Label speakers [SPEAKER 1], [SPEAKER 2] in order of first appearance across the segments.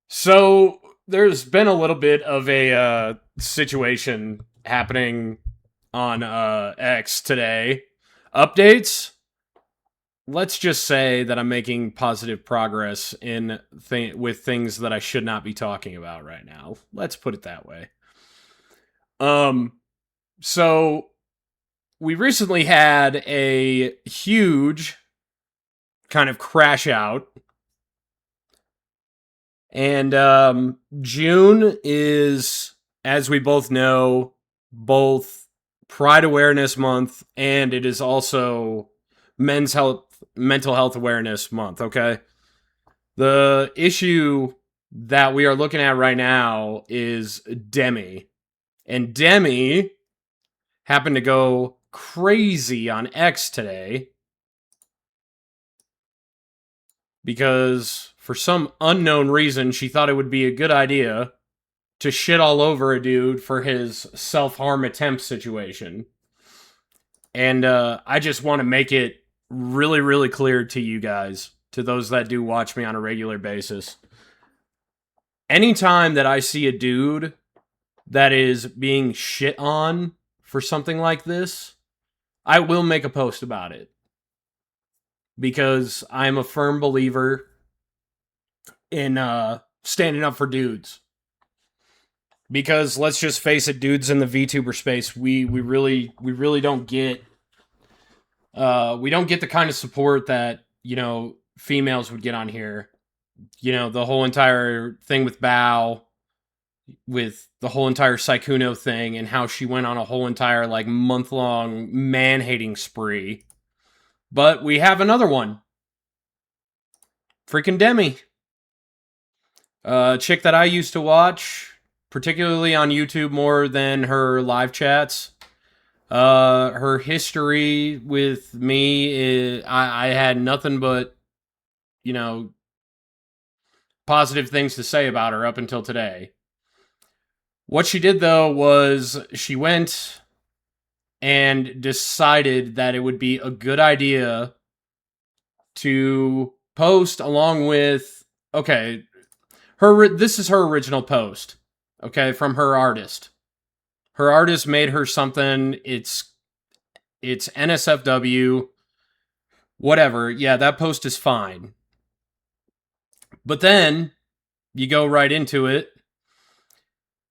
[SPEAKER 1] So there's been a little bit of a situation happening on X today. Updates. Let's just say that I'm making positive progress in with things that I should not be talking about right now. Let's put it that way. Um, so we recently had a huge kind of crash out, and June is, as we both know, both Pride Awareness Month and it is also mental health awareness month, okay? The issue that we are looking at right now is Deme. And Deme happened to go crazy on X today because for some unknown reason she thought it would be a good idea to shit all over a dude for his self-harm attempt situation. And I just want to make it really, really clear to you guys, to those that do watch me on a regular basis. Anytime that I see a dude that is being shit on for something like this, I will make a post about it. Because I'm a firm believer in standing up for dudes. Because let's just face it, dudes in the VTuber space, we really don't get we don't get the kind of support that, females would get on here. The whole entire thing with Bao, with the whole entire Saikuno thing, and how she went on a whole entire like month-long man-hating spree. But we have another one. Freaking Deme. Chick that I used to watch, particularly on YouTube more than her live chats. Her history with me is I had nothing but, positive things to say about her up until today. What she did though was she went and decided that it would be a good idea to post along with, okay, this is her original post, okay, from her artist. Her artist made her something. It's NSFW, whatever. Yeah, that post is fine. But then you go right into it.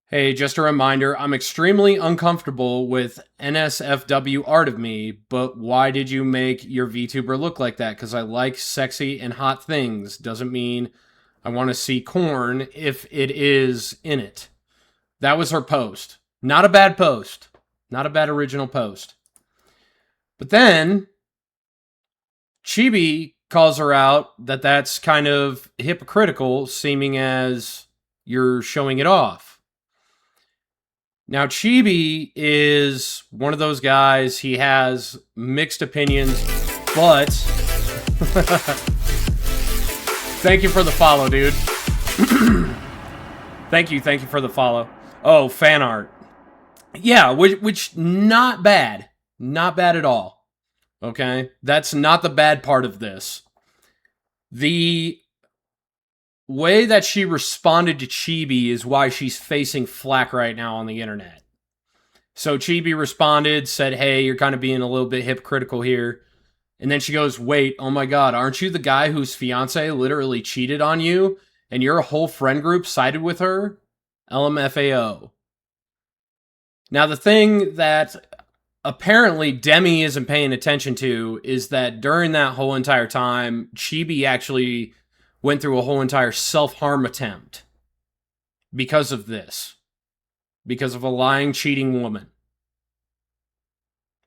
[SPEAKER 1] Hey, just a reminder, I'm extremely uncomfortable with NSFW art of me, but why did you make your VTuber look like that? Because I like sexy and hot things. Doesn't mean I want to see corn if it is in it. That was her post. Not a bad post. Not a bad original post. But then Chibi calls her out that that's kind of hypocritical, seeming as you're showing it off. Now, Chibi is one of those guys, he has mixed opinions, but thank you for the follow, dude. Thank you for the follow. Oh, fan art. Yeah, which not bad. Not bad at all. Okay? That's not the bad part of this. The way that she responded to Chibi is why she's facing flack right now on the internet. So Chibi responded, said, hey, you're kind of being a little bit hypocritical here. And then she goes, wait, oh my god, aren't you the guy whose fiance literally cheated on you and your whole friend group sided with her? LMFAO. Now, the thing that apparently Deme isn't paying attention to is that during that whole entire time, Chibi actually went through a whole entire self-harm attempt because of this. Because of a lying, cheating woman.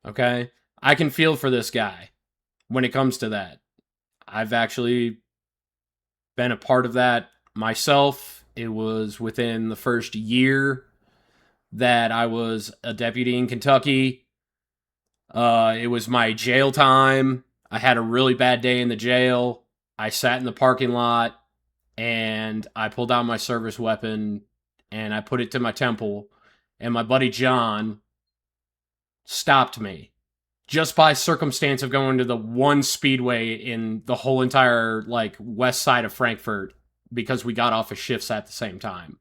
[SPEAKER 1] Okay? I can feel for this guy when it comes to that. I've actually been a part of that myself. It was within the first year that I was a deputy in Kentucky. It was my jail time. I had a really bad day in the jail. I sat in the parking lot and I pulled out my service weapon and I put it to my temple. And my buddy John stopped me just by circumstance of going to the one speedway in the whole entire, like, west side of Frankfurt because we got off of shifts at the same time.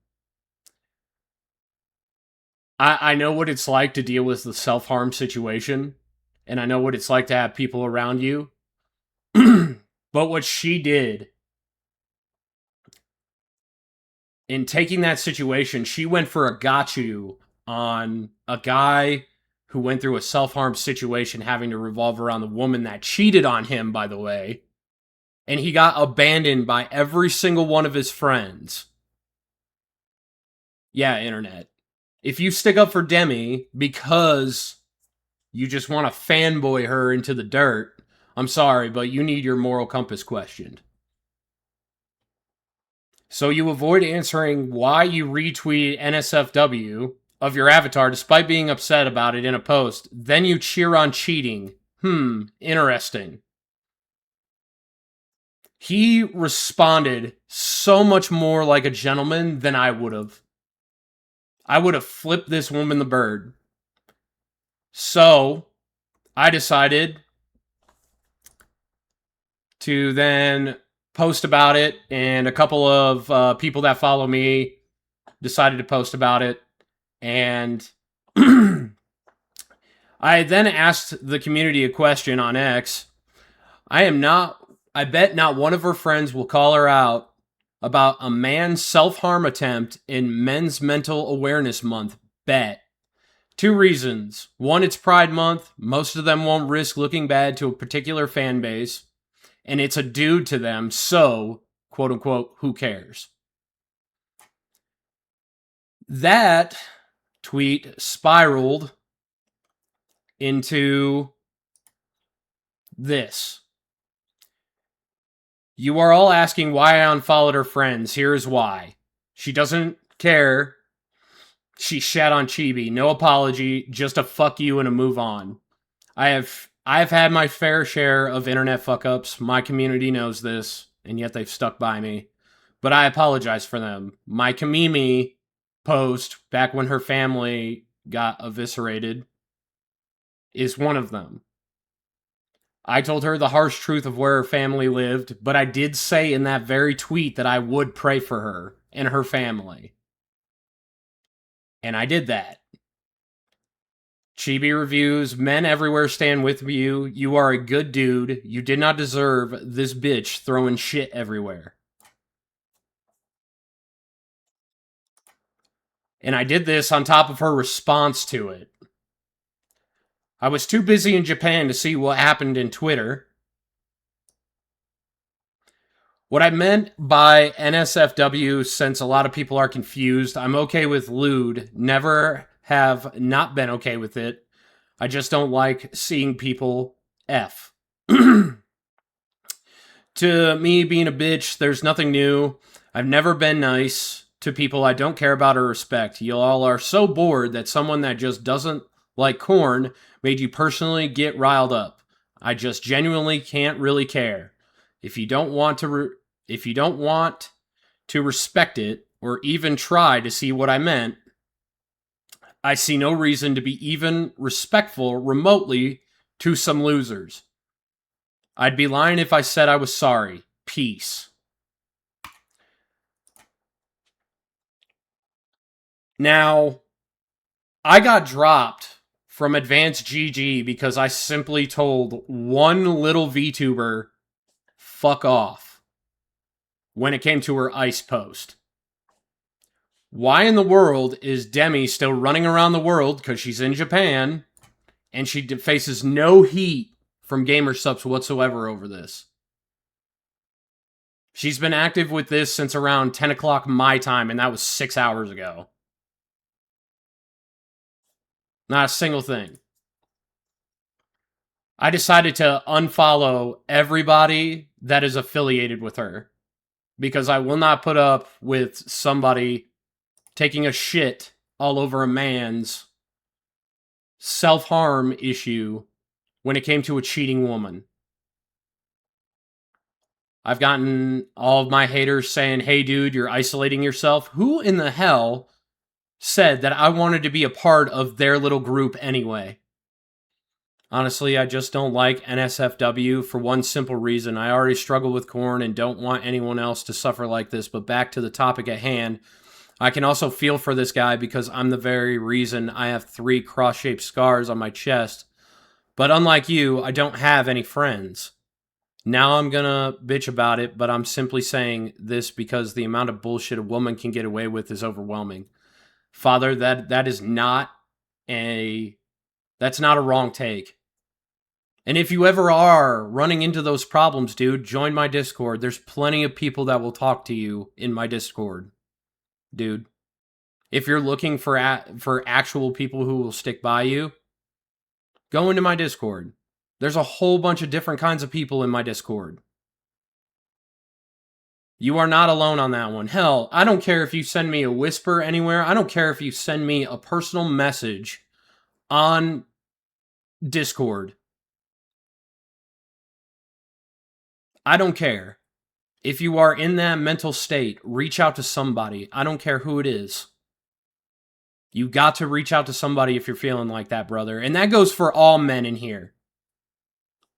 [SPEAKER 1] I know what it's like to deal with the self-harm situation, and I know what it's like to have people around you. But what she did in taking that situation, she went for a got you on a guy who went through a self-harm situation having to revolve around the woman that cheated on him, by the way. And he got abandoned by every single one of his friends. Yeah, internet. If you stick up for Deme because you just want to fanboy her into the dirt, I'm sorry, but you need your moral compass questioned. So you avoid answering why you retweet NSFW of your avatar despite being upset about it in a post. Then you cheer on cheating. Interesting. He responded so much more like a gentleman than I would have. I would have flipped this woman the bird. So I decided to then post about it, and a couple of people that follow me decided to post about it. And I then asked the community a question on X. I bet not one of her friends will call her out about a man's self-harm attempt in Men's Mental Awareness Month. Bet. 2 reasons. 1, it's Pride Month. Most of them won't risk looking bad to a particular fan base. And it's a dude to them, so, quote unquote, who cares? That tweet spiraled into this. You are all asking why I unfollowed her friends. Here's why. She doesn't care. She shat on Chibi. No apology, just a fuck you and a move on. I've had my fair share of internet fuck-ups. My community knows this, and yet they've stuck by me. But I apologize for them. My Kamimi post, back when her family got eviscerated, is one of them. I told her the harsh truth of where her family lived, but I did say in that very tweet that I would pray for her and her family. And I did that. Chibi reviews, men everywhere stand with you. You are a good dude. You did not deserve this bitch throwing shit everywhere. And I did this on top of her response to it. I was too busy in Japan to see what happened in Twitter. What I meant by NSFW, since a lot of people are confused, I'm okay with lewd. Never have not been okay with it. I just don't like seeing people F. To me, being a bitch, there's nothing new. I've never been nice to people I don't care about or respect. You all are so bored that someone that just doesn't like corn made you personally get riled up. I just genuinely can't really care. If you don't want to respect it or even try to see what I meant, I see no reason to be even respectful remotely to some losers. I'd be lying if I said I was sorry. Peace. Now, I got dropped from Advanced GG because I simply told one little VTuber, fuck off, when it came to her ice post. Why in the world is Deme still running around the world, because she's in Japan, and she faces no heat from gamer subs whatsoever over this? She's been active with this since around 10 o'clock my time, and that was 6 hours ago. Not a single thing. I decided to unfollow everybody that is affiliated with her, because I will not put up with somebody taking a shit all over a man's self-harm issue when it came to a cheating woman. I've gotten all of my haters saying, hey dude, you're isolating yourself. Who in the hell said that I wanted to be a part of their little group anyway? Honestly, I just don't like NSFW for one simple reason. I already struggle with corn and don't want anyone else to suffer like this. But back to the topic at hand, I can also feel for this guy because I'm the very reason I have 3 cross-shaped scars on my chest. But unlike you, I don't have any friends. Now I'm gonna bitch about it, but I'm simply saying this because the amount of bullshit a woman can get away with is overwhelming. Father, that is not that's not a wrong take. And if you ever are running into those problems, dude, join my Discord. There's plenty of people that will talk to you in my Discord, dude. If you're looking for actual people who will stick by you, go into my Discord. There's a whole bunch of different kinds of people in my Discord. You are not alone on that one. Hell, I don't care if you send me a whisper anywhere. I don't care if you send me a personal message on Discord. I don't care. If you are in that mental state, reach out to somebody. I don't care who it is. You got to reach out to somebody if you're feeling like that, brother. And that goes for all men in here.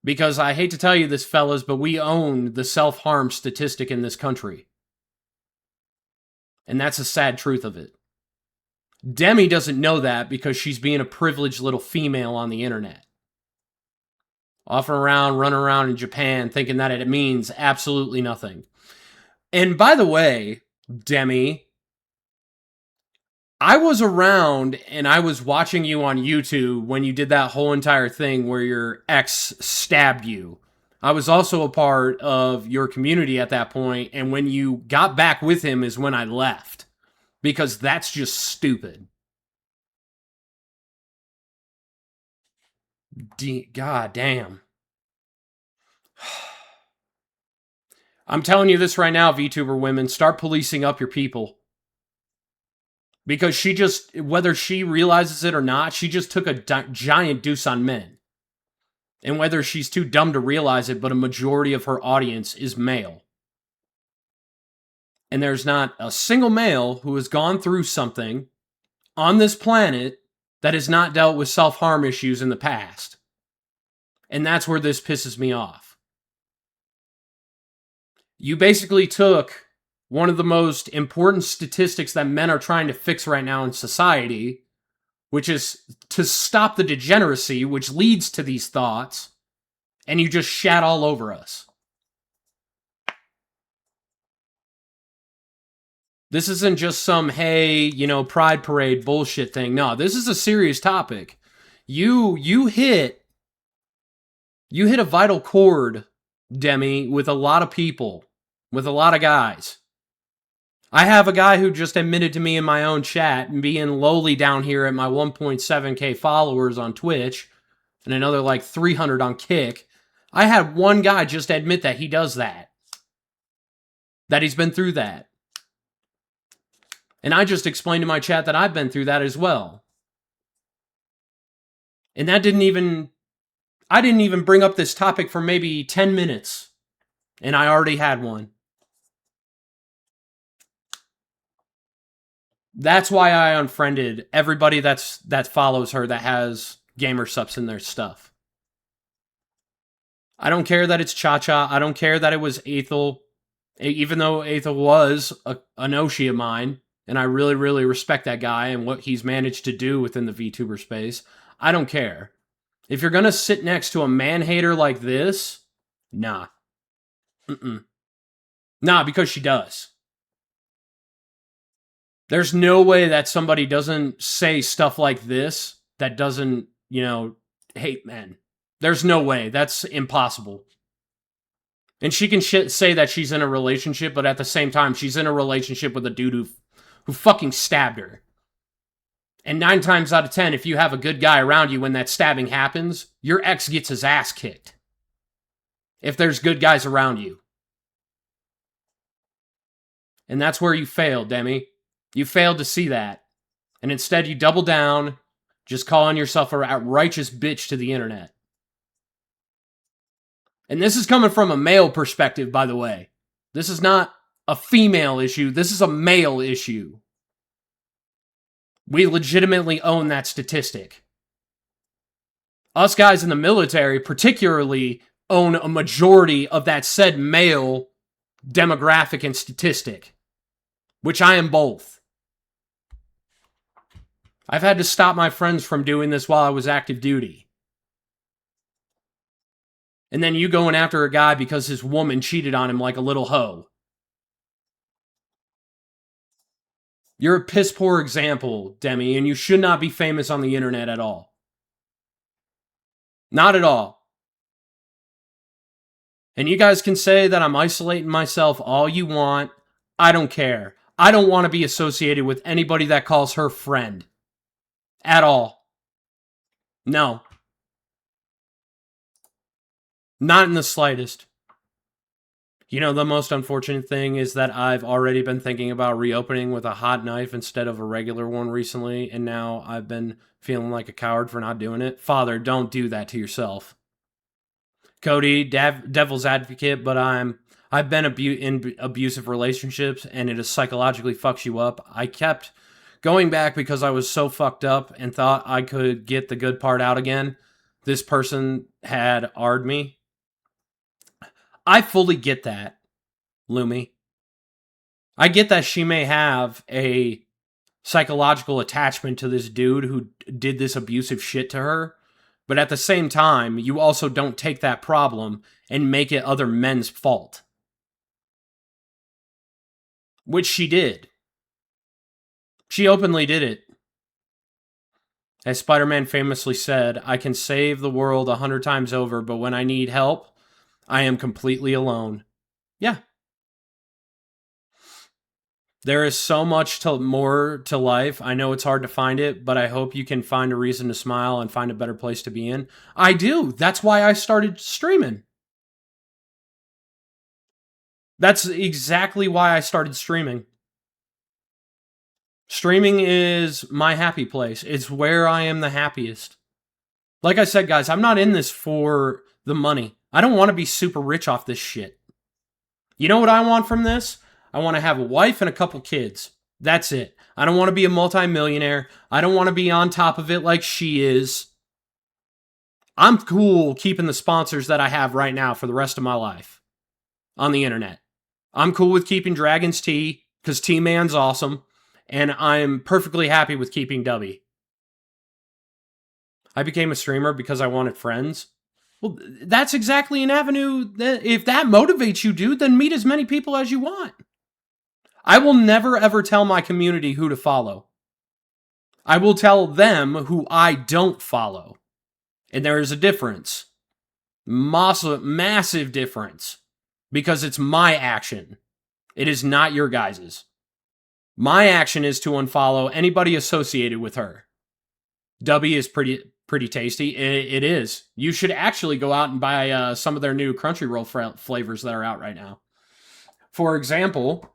[SPEAKER 1] Because I hate to tell you this, fellas, but we own the self-harm statistic in this country. And that's the sad truth of it. Deme doesn't know that because she's being a privileged little female on the internet. Offing around, running around in Japan, thinking that it means absolutely nothing. And by the way, Deme, I was around and I was watching you on YouTube when you did that whole entire thing where your ex stabbed you. I was also a part of your community at that point, and when you got back with him is when I left. Because that's just stupid. God damn. I'm telling you this right now, VTuber women, start policing up your people. Because she just, whether she realizes it or not, she just took a giant deuce on men. And whether she's too dumb to realize it, but a majority of her audience is male. And there's not a single male who has gone through something on this planet that has not dealt with self-harm issues in the past. And that's where this pisses me off. You basically took one of the most important statistics that men are trying to fix right now in society, which is to stop the degeneracy which leads to these thoughts, and you just shat all over us. This isn't just some, hey, pride parade bullshit thing. No, this is a serious topic. You hit a vital chord, Deme, with a lot of people, with a lot of guys. I have a guy who just admitted to me in my own chat and being lowly down here at my 1.7k followers on Twitch and another like 300 on Kick. I had one guy just admit that he does that. That he's been through that. And I just explained to my chat that I've been through that as well. And I didn't even bring up this topic for maybe 10 minutes. And I already had one. That's why I unfriended everybody that follows her that has gamer subs in their stuff. I don't care that it's Cha-Cha. I don't care that it was Ethel. Even though Ethel was an Oshi of mine. And I really, really respect that guy and what he's managed to do within the VTuber space. I don't care. If you're going to sit next to a man-hater like this, nah. Nah, because she does. There's no way that somebody doesn't say stuff like this that doesn't, hate men. There's no way. That's impossible. And she can say that she's in a relationship, but at the same time, she's in a relationship with a dude who fucking stabbed her. And 9 times out of 10, if you have a good guy around you when that stabbing happens, your ex gets his ass kicked. If there's good guys around you. And that's where you failed, Deme. You failed to see that. And instead you double down, just calling yourself a righteous bitch to the internet. And this is coming from a male perspective, by the way. This is not a female issue. This is a male issue. We legitimately own that statistic. Us guys in the military, particularly, own a majority of that said male demographic and statistic, which I am both. I've had to stop my friends from doing this while I was active duty. And then you going after a guy because his woman cheated on him like a little hoe. You're a piss poor example, Deme, and you should not be famous on the internet at all. Not at all. And you guys can say that I'm isolating myself all you want. I don't care. I don't want to be associated with anybody that calls her friend. At all. No. Not in the slightest. You know, the most unfortunate thing is that I've already been thinking about reopening with a hot knife instead of a regular one recently, and now I've been feeling like a coward for not doing it. Father, don't do that to yourself. Cody, devil's advocate, but I've been in abusive relationships, and it psychologically fucks you up. I kept going back because I was so fucked up and thought I could get the good part out again. This person had R'd me. I fully get that, Lumi. I get that she may have a psychological attachment to this dude who did this abusive shit to her, but at the same time, you also don't take that problem and make it other men's fault. Which she did. She openly did it. As Spider-Man famously said, I can save the world 100 times over, but when I need help, I am completely alone. Yeah. There is so much more to life. I know it's hard to find it, but I hope you can find a reason to smile and find a better place to be in. I do. That's why I started streaming. That's exactly why I started streaming. Streaming is my happy place. It's where I am the happiest. Like I said, guys, I'm not in this for the money. I don't want to be super rich off this shit. You know what I want from this? I want to have a wife and a couple kids. That's it. I don't want to be a multimillionaire. I don't want to be on top of it like she is. I'm cool keeping the sponsors that I have right now for the rest of my life on the internet. I'm cool with keeping Dragon's Tea because T-Man's awesome. And I'm perfectly happy with keeping Dubby. I became a streamer because I wanted friends. Well, that's exactly an avenue that, if that motivates you, dude, then meet as many people as you want. I will never ever tell my community who to follow. I will tell them who I don't follow. And there is a difference. Massive difference. Because it's my action. It is not your guys's. My action is to unfollow anybody associated with her. Dubby is pretty tasty. It is. You should actually go out and buy some of their new Crunchyroll flavors that are out right now. For example,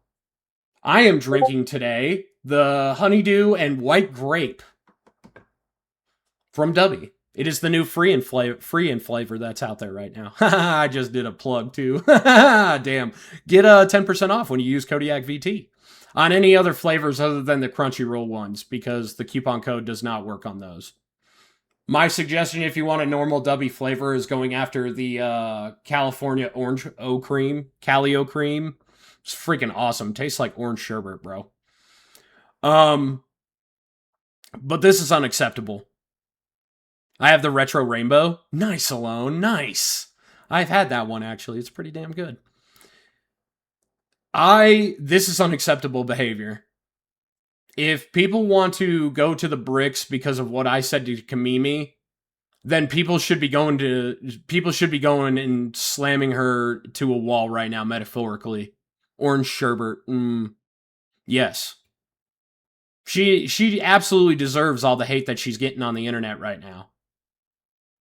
[SPEAKER 1] I am drinking today the honeydew and white grape from Dubby. It is the new free in flavor that's out there right now. I just did a plug too. Damn. Get 10% off when you use Kodiak VT on any other flavors other than the Crunchyroll ones, because the coupon code does not work on those. My suggestion, if you want a normal Dubby flavor, is going after the California Orange O Cream, Cali O Cream. It's freaking awesome. Tastes like orange sherbet, bro. But this is unacceptable. I have the Retro Rainbow. Nice, Alone. Nice. I've had that one, actually. It's pretty damn good. This is unacceptable behavior. If people want to go to the bricks because of what I said to Kamimi, then people should be going and slamming her to a wall right now, metaphorically. Orange sherbet. Yes. She absolutely deserves all the hate that she's getting on the internet right now.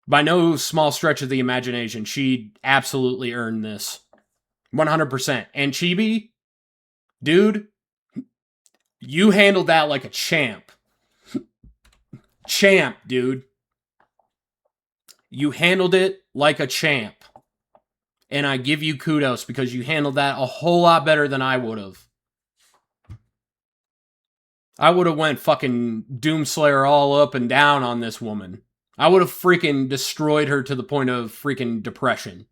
[SPEAKER 1] By no small stretch of the imagination, she absolutely earned this. 100%. And Chibi, dude, you handled that like a champ. Champ, dude. You handled it like a champ. And I give you kudos because you handled that a whole lot better than I would have. I would have went fucking Doomslayer all up and down on this woman. I would have freaking destroyed her to the point of freaking depression.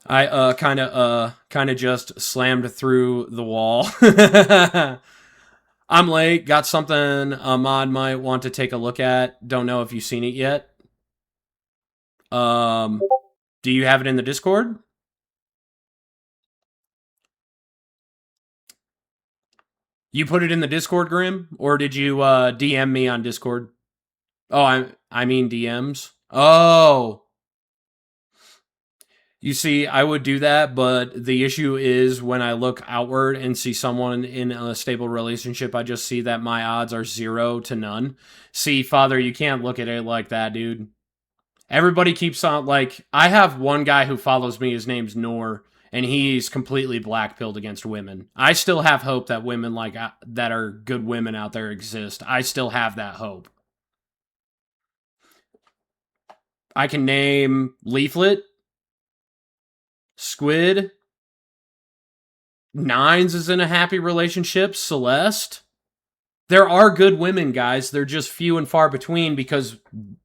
[SPEAKER 1] I kind of just slammed through the wall. I'm late. Got something Ahmad might want to take a look at. Don't know if you've seen it yet. Do you have it in the Discord? You put it in the Discord, Grim, or did you DM me on Discord? Oh, I mean DMs. Oh, you see, I would do that, but the issue is when I look outward and see someone in a stable relationship, I just see that my odds are 0 to none. See, Father, you can't look at it like that, dude. Everybody keeps on, like, I have one guy who follows me, his name's Noor, and he's completely black-pilled against women. I still have hope that women like that are good women out there exist. I still have that hope. I can name Leaflet, Squid, Nines is in a happy relationship, Celeste. There are good women, guys. They're just few and far between because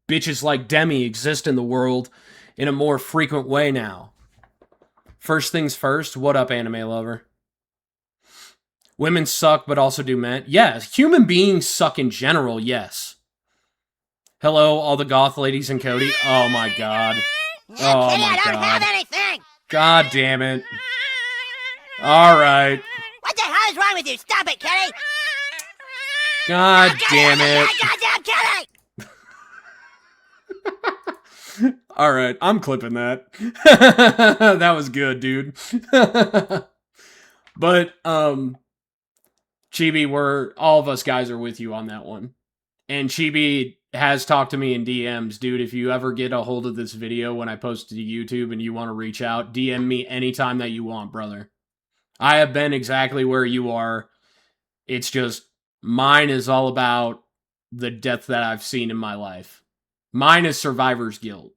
[SPEAKER 1] bitches like Deme exist in the world in a more frequent way now. First things first, what up, anime lover? Women suck, but also do men. Yes, human beings suck in general, yes. Hello, all the goth ladies in Cody. Oh my god. Oh
[SPEAKER 2] Kitty,
[SPEAKER 1] my
[SPEAKER 2] I don't
[SPEAKER 1] god.
[SPEAKER 2] have anything.
[SPEAKER 1] God damn it. Alright.
[SPEAKER 2] What the hell is wrong with you? Stop it, Kitty.
[SPEAKER 1] God damn it.
[SPEAKER 2] Goddamn Kitty.
[SPEAKER 1] Alright, I'm clipping that. That was good, dude. But, Chibi, all of us guys are with you on that one. And Chibi has talked to me in DMs. Dude, if you ever get a hold of this video when I post it to YouTube and you want to reach out, DM me anytime that you want, brother. I have been exactly where you are. It's just, mine is all about the death that I've seen in my life. Mine is survivor's guilt.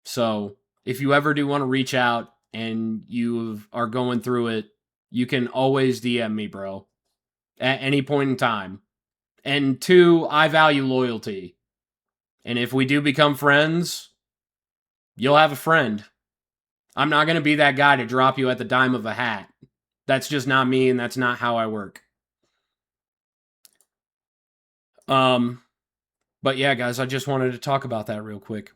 [SPEAKER 1] So, if you ever do want to reach out and you are going through it, you can always DM me, bro. At any point in time. And 2, I value loyalty. And if we do become friends, you'll have a friend. I'm not going to be that guy to drop you at the dime of a hat. That's just not me, and that's not how I work. But yeah, guys, I just wanted to talk about that real quick.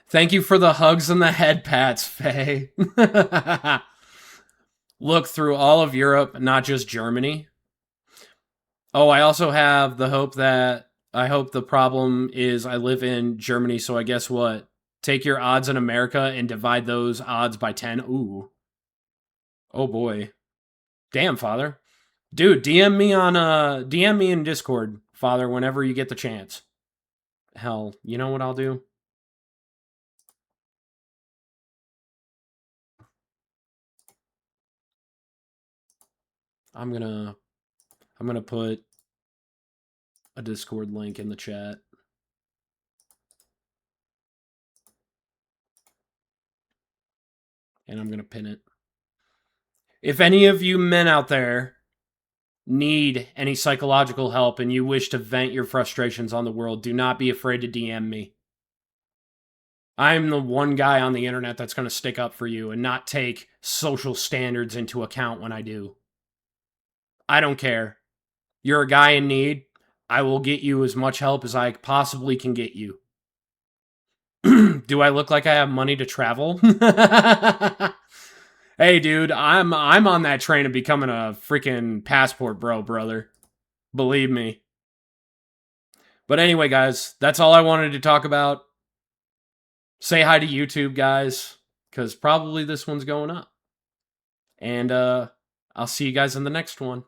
[SPEAKER 1] Thank you for the hugs and the head pats, Faye. Look through all of Europe, not just Germany. Oh, I also have the hope that I hope the problem is I live in Germany, so I guess what? Take your odds in America and divide those odds by 10. Ooh. Oh boy. Damn, Father. Dude, DM me in Discord, Father, whenever you get the chance. Hell, you know what I'll do? I'm gonna put a Discord link in the chat. And I'm gonna pin it. If any of you men out there need any psychological help and you wish to vent your frustrations on the world, do not be afraid to DM me. I'm the one guy on the internet that's going to stick up for you and not take social standards into account when I do. I don't care. You're a guy in need. I will get you as much help as I possibly can get you. Do I look like I have money to travel? Hey, dude, I'm on that train of becoming a freaking passport bro, brother. Believe me. But anyway, guys, that's all I wanted to talk about. Say hi to YouTube, guys, because probably this one's going up. And I'll see you guys in the next one.